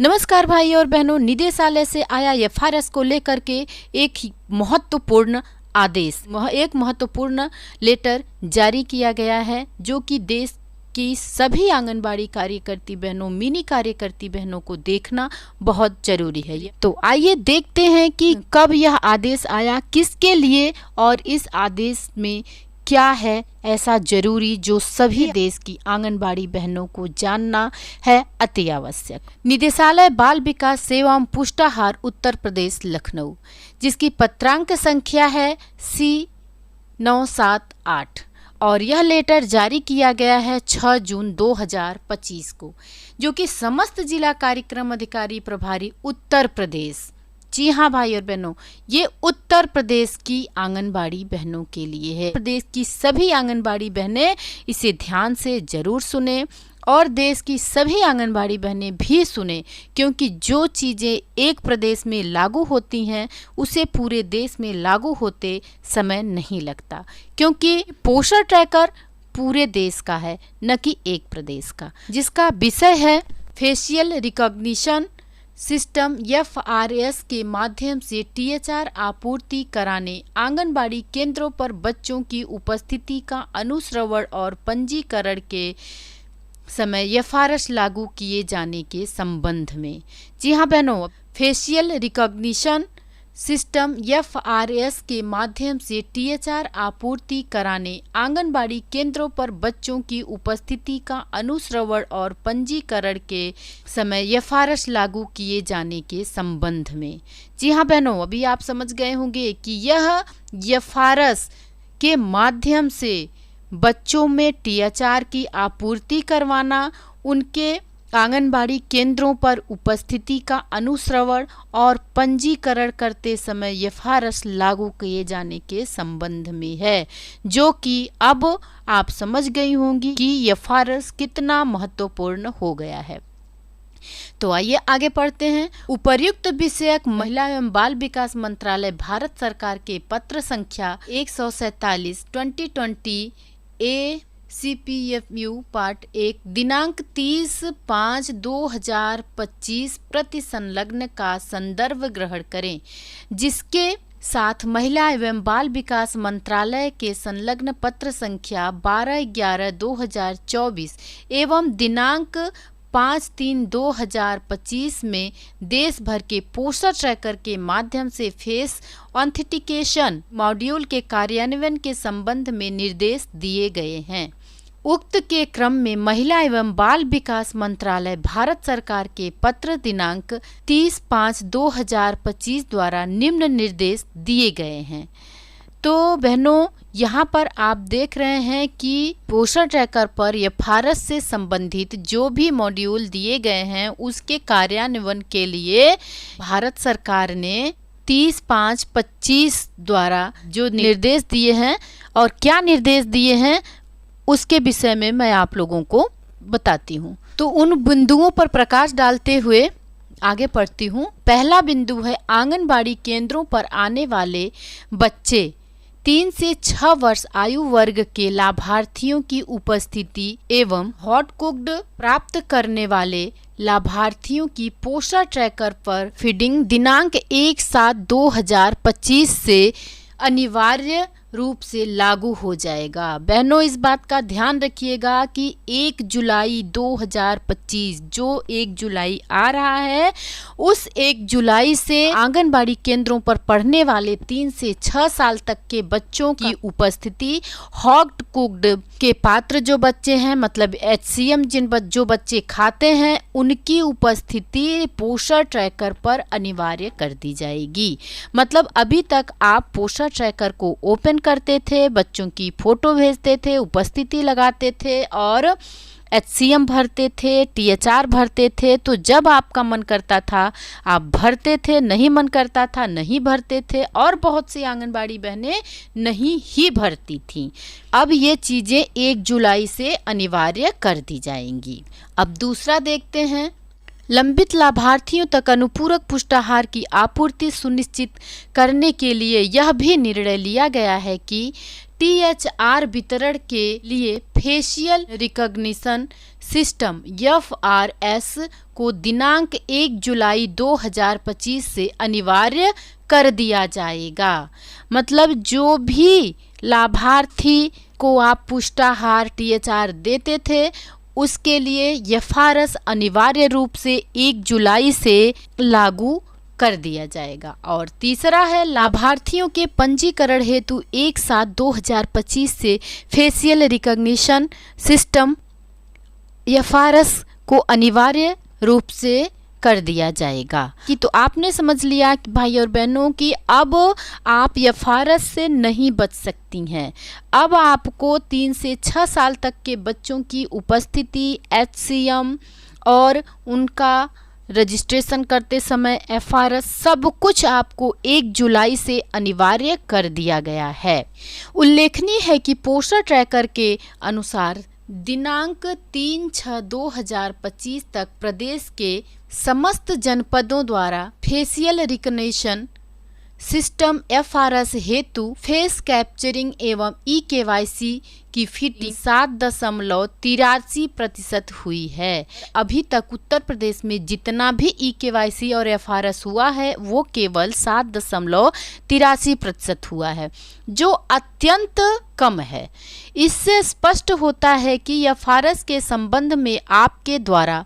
नमस्कार भाई और बहनों, निदेशालय से आया एफआरएस को लेकर के एक महत्वपूर्ण आदेश, एक महत्वपूर्ण लेटर जारी किया गया है, जो कि देश की सभी आंगनबाड़ी कार्यकर्ती बहनों, मिनी कार्यकर्ती बहनों को देखना बहुत जरूरी है। तो आइए देखते हैं कि कब यह आदेश आया, किसके लिए, और इस आदेश में क्या है ऐसा जरूरी जो सभी देश की आंगनबाड़ी बहनों को जानना है अति आवश्यक। निदेशालय बाल विकास एवं पुष्टाहार उत्तर प्रदेश लखनऊ, जिसकी पत्रांक संख्या है C978 और यह लेटर जारी किया गया है 6 जून 2025 को, जो कि समस्त जिला कार्यक्रम अधिकारी प्रभारी उत्तर प्रदेश, जी हाँ भाई और बहनों, ये उत्तर प्रदेश की आंगनबाड़ी बहनों के लिए है। प्रदेश की सभी आंगनबाड़ी बहनें इसे ध्यान से जरूर सुने और देश की सभी आंगनबाड़ी बहनें भी सुने, क्योंकि जो चीज़ें एक प्रदेश में लागू होती हैं उसे पूरे देश में लागू होते समय नहीं लगता, क्योंकि पोषण ट्रैकर पूरे देश का है, न कि एक प्रदेश का, जिसका विषय है फेशियल रिकॉग्निशन सिस्टम एफआरएस के माध्यम से टीएचआर आपूर्ति कराने, आंगनबाड़ी केंद्रों पर बच्चों की उपस्थिति का अनुश्रवण और पंजीकरण के समय एफआरएस लागू किए जाने के संबंध में। जी हाँ बहनों, फेशियल रिकॉग्निशन सिस्टम एफआरएस के माध्यम से टीएचआर आपूर्ति कराने, आंगनबाड़ी केंद्रों पर बच्चों की उपस्थिति का अनुश्रवण और पंजीकरण के समय एफआरएस लागू किए जाने के संबंध में। जी हाँ बहनों, अभी आप समझ गए होंगे कि यह एफआरएस के माध्यम से बच्चों में टीएचआर की आपूर्ति करवाना, उनके आंगनबाड़ी केंद्रों पर उपस्थिति का अनुश्रवण और पंजीकरण करते समय एफआरएस लागू किए जाने के संबंध में है, जो कि अब आप समझ गई होंगी कि एफआरएस कितना महत्वपूर्ण हो गया है। तो आइए आगे पढ़ते हैं। उपर्युक्त विषयक महिला एवं बाल विकास मंत्रालय भारत सरकार के पत्र संख्या 147 2020 CPFU पार्ट 1 दिनांक 30/5/2025 प्रति संलग्न का संदर्भ ग्रहण करें, जिसके साथ महिला एवं बाल विकास मंत्रालय के संलग्न पत्र संख्या 12/11/2024 एवं दिनांक 5/3/2025 में देश भर के पोषण ट्रैकर के माध्यम से फेस ऑथेंटिकेशन मॉड्यूल के कार्यान्वयन के संबंध में निर्देश दिए गए हैं। उक्त के क्रम में महिला एवं बाल विकास मंत्रालय भारत सरकार के पत्र दिनांक 30/5/2025 द्वारा निम्न निर्देश दिए गए हैं। तो बहनों, यहाँ पर आप देख रहे हैं कि पोषण ट्रैकर पर एफआरएस से संबंधित जो भी मॉड्यूल दिए गए हैं उसके कार्यान्वयन के लिए भारत सरकार ने 30/5/25 द्वारा जो निर्देश दिए हैं और क्या निर्देश दिए हैं उसके विषय में मैं आप लोगों को बताती हूँ। तो उन बिंदुओं पर प्रकाश डालते हुए आगे पढ़ती हूँ। पहला बिंदु है आंगनबाड़ी केंद्रों पर आने वाले बच्चे 3 से 6 वर्ष आयु वर्ग के लाभार्थियों की उपस्थिति एवं हॉट कुक्ड प्राप्त करने वाले लाभार्थियों की पोषण ट्रैकर पर फीडिंग दिनांक 1/7/2025 से अनिवार्य रूप से लागू हो जाएगा। बहनों, इस बात का ध्यान रखिएगा कि 1 जुलाई 2025 जो 1 जुलाई आ रहा है, उस 1 जुलाई से आंगनबाड़ी केंद्रों पर पढ़ने वाले 3 से 6 साल तक के बच्चों की उपस्थिति हॉट कुक्ड के पात्र जो बच्चे हैं, मतलब HCM जो बच्चे खाते हैं, उनकी उपस्थिति पोषण ट्रैकर पर अनिवार्य कर दी जाएगी। मतलब अभी तक आप पोषण ट्रैकर को ओपन करते थे, बच्चों की फोटो भेजते थे, उपस्थिति लगाते थे और HCM भरते थे, THR भरते थे। तो जब आपका मन करता था आप भरते थे, नहीं मन करता था नहीं भरते थे, और बहुत सी आंगनबाड़ी बहनें नहीं ही भरती थीं। अब ये चीज़ें 1 जुलाई से अनिवार्य कर दी जाएंगी। अब दूसरा देखते हैं। लंबित लाभार्थियों तक अनुपूरक पुष्टाहार की आपूर्ति सुनिश्चित करने के लिए यह भी निर्णय लिया गया है कि THR वितरण के लिए फेशियल रिकॉग्निशन सिस्टम FRS को दिनांक 1 जुलाई 2025 से अनिवार्य कर दिया जाएगा। मतलब जो भी लाभार्थी को आप पुष्टाहार THR देते थे उसके लिए FRS अनिवार्य रूप से 1 जुलाई से लागू कर दिया जाएगा। और तीसरा है लाभार्थियों के पंजीकरण हेतु 1/7/2025 से फेशियल रिकॉग्निशन सिस्टम FRS को अनिवार्य रूप से कर दिया जाएगा। कि तो आपने समझ लिया कि भाई और बहनों कि अब आप FRS से नहीं बच सकती हैं। अब आपको 3 से 6 साल तक के बच्चों की उपस्थिति HCM और उनका रजिस्ट्रेशन करते समय FRS सब कुछ आपको 1 जुलाई से अनिवार्य कर दिया गया है। उल्लेखनीय है कि पोस्टर ट्रैकर के अनुसार दिनांक 3/6/2025 तक प्रदेश के समस्त जनपदों द्वारा फेशियल रिकग्निशन सिस्टम FRS हेतु फेस कैप्चरिंग एवं eKYC की फिटिंग 7.83% हुई है। अभी तक उत्तर प्रदेश में जितना भी eKYC और FRS हुआ है वो केवल 7.83% हुआ है, जो अत्यंत कम है। इससे स्पष्ट होता है कि FRS के संबंध में आपके द्वारा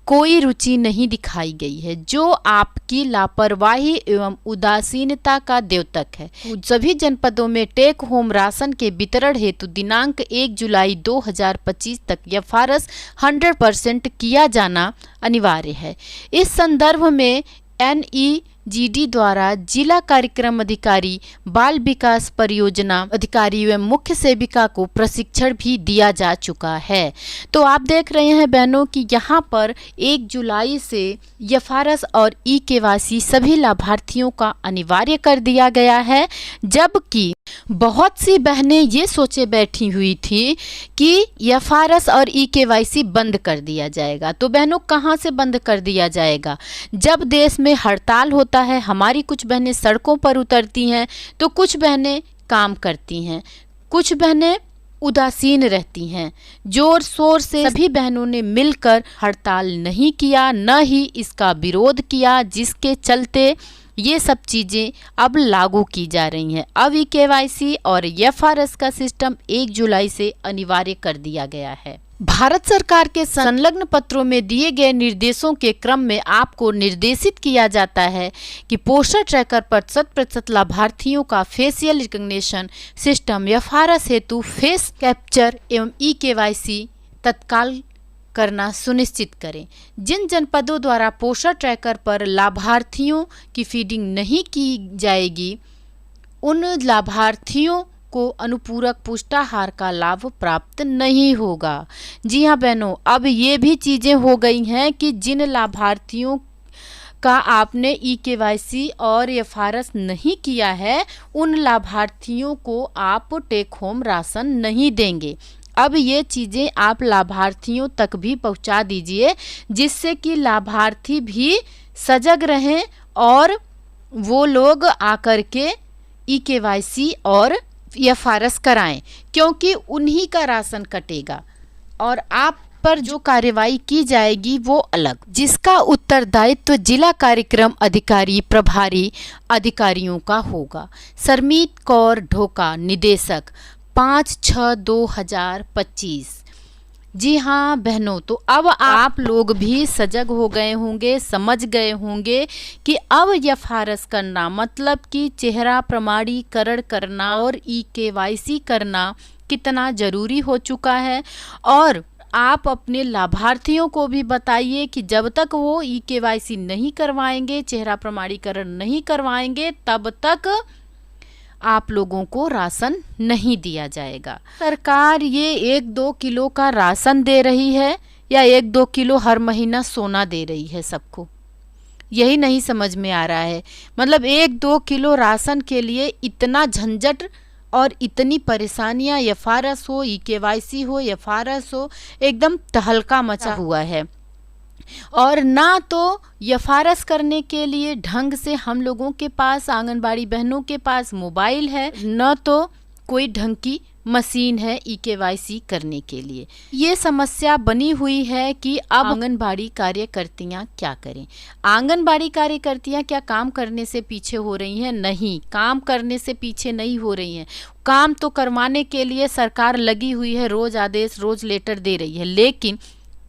कोई रुचि नहीं दिखाई गई है, जो आपकी लापरवाही एवं उदासीनता का द्योतक है। सभी जनपदों में टेक होम राशन के वितरण हेतु दिनांक 1 जुलाई 2025 तक FRS 100% किया जाना अनिवार्य है। इस संदर्भ में NEGD द्वारा जिला कार्यक्रम अधिकारी, बाल विकास परियोजना अधिकारी एवं मुख्य सेविका को प्रशिक्षण भी दिया जा चुका है। तो आप देख रहे हैं बहनों कि यहाँ पर 1 जुलाई से FRS और eKYC सभी लाभार्थियों का अनिवार्य कर दिया गया है, जबकि बहुत सी बहनें ये सोचे बैठी हुई थी कि FRS और eKYC बंद कर दिया जाएगा। तो बहनों कहाँ से बंद कर दिया जाएगा? जब देश में हड़ताल होता है, हमारी कुछ बहनें सड़कों पर उतरती हैं, तो कुछ बहनें काम करती हैं, कुछ बहनें उदासीन रहती हैं। जोर शोर से सभी बहनों ने मिलकर हड़ताल नहीं किया, न ही इसका विरोध किया, जिसके चलते ये सब चीज़ें अब लागू की जा रही हैं। अब eKYC और FRS का सिस्टम 1 जुलाई से अनिवार्य कर दिया गया है। भारत सरकार के संलग्न पत्रों में दिए गए निर्देशों के क्रम में आपको निर्देशित किया जाता है कि पोस्टर ट्रैकर पर 100% लाभार्थियों का फेशियल रिकग्निशन सिस्टम FRS हेतु फेस कैप्चर एवं eKYC तत्काल करना सुनिश्चित करें। जिन जनपदों द्वारा पोस्टर ट्रैकर पर लाभार्थियों की फीडिंग नहीं की जाएगी, उन लाभार्थियों को अनुपूरक पुष्टाहार का लाभ प्राप्त नहीं होगा। जी हाँ बहनों, अब ये भी चीज़ें हो गई हैं कि जिन लाभार्थियों का आपने eKYC और FRS नहीं किया है, उन लाभार्थियों को आप टेक होम राशन नहीं देंगे। अब ये चीज़ें आप लाभार्थियों तक भी पहुंचा दीजिए, जिससे कि लाभार्थी भी सजग रहें और वो लोग आकर के eKYC और FRS कराएं, क्योंकि उन्हीं का राशन कटेगा और आप पर जो कार्यवाही की जाएगी वो अलग, जिसका उत्तरदायित्व जिला कार्यक्रम अधिकारी प्रभारी अधिकारियों का होगा। सरमीत कौर ढोका, निदेशक, 5/6/2025। जी हाँ बहनों, तो अब आप लोग भी सजग हो गए होंगे, समझ गए होंगे कि अब FRS करना मतलब कि चेहरा प्रमाणीकरण करना और eKYC करना कितना ज़रूरी हो चुका है। और आप अपने लाभार्थियों को भी बताइए कि जब तक वो eKYC नहीं करवाएंगे, चेहरा प्रमाणीकरण नहीं करवाएंगे, तब तक आप लोगों को राशन नहीं दिया जाएगा। सरकार ये 1-2 किलो का राशन दे रही है या 1-2 किलो हर महीना सोना दे रही है सबको, यही नहीं समझ में आ रहा है। मतलब 1-2 किलो राशन के लिए इतना झंझट और इतनी परेशानियां, FRS हो, eKYC हो, FRS हो, एकदम तहलका मचा हुआ है। और ना तो यफारस करने के लिए ढंग से हम लोगों के पास, आंगनबाड़ी बहनों के पास मोबाइल है, न तो कोई ढंग की मशीन है ई-केवाईसी करने के लिए। ये समस्या बनी हुई है कि अब आंगनबाड़ी कार्यकर्तियाँ क्या करें। आंगनबाड़ी कार्यकर्तियाँ क्या काम करने से पीछे हो रही हैं? नहीं, काम करने से पीछे नहीं हो रही हैं। काम तो करवाने के लिए सरकार लगी हुई है, रोज आदेश, रोज लेटर दे रही है, लेकिन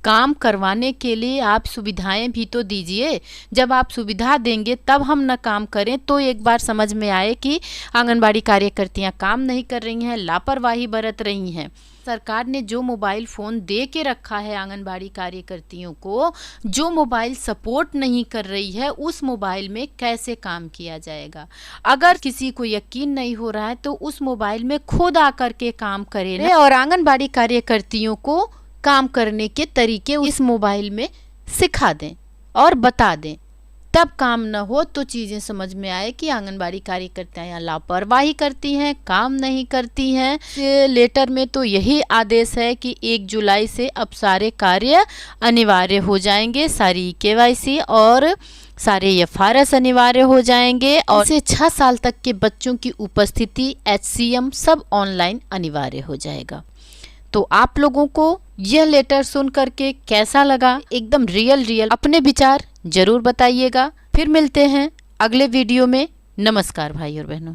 काम करवाने के लिए आप सुविधाएं भी तो दीजिए। जब आप सुविधा देंगे तब हम न काम करें तो एक बार समझ में आए कि आंगनबाड़ी कार्यकर्तियां काम नहीं कर रही हैं, लापरवाही बरत रही हैं। सरकार ने जो मोबाइल फ़ोन दे के रखा है आंगनबाड़ी कार्यकर्तियों को, जो मोबाइल सपोर्ट नहीं कर रही है, उस मोबाइल में कैसे काम किया जाएगा। अगर किसी को यकीन नहीं हो रहा है तो उस मोबाइल में खुद आकर के काम करें और आंगनबाड़ी कार्यकर्तियों को काम करने के तरीके इस मोबाइल में सिखा दें और बता दें। तब काम न हो तो चीज़ें समझ में आए कि आंगनबाड़ी कार्यकर्ताएं लापरवाही करती हैं, काम नहीं करती हैं। लेटर में तो यही आदेश है कि 1 जुलाई से अब सारे कार्य अनिवार्य हो जाएंगे, सारी केवाईसी और सारे एफआरएस अनिवार्य हो जाएंगे और से 6 साल तक के बच्चों की उपस्थिति, HCM सब ऑनलाइन अनिवार्य हो जाएगा। तो आप लोगों को यह लेटर सुन करके कैसा लगा? एकदम रियल अपने विचार जरूर बताइएगा। फिर मिलते हैं अगले वीडियो में। नमस्कार भाई और बहनों।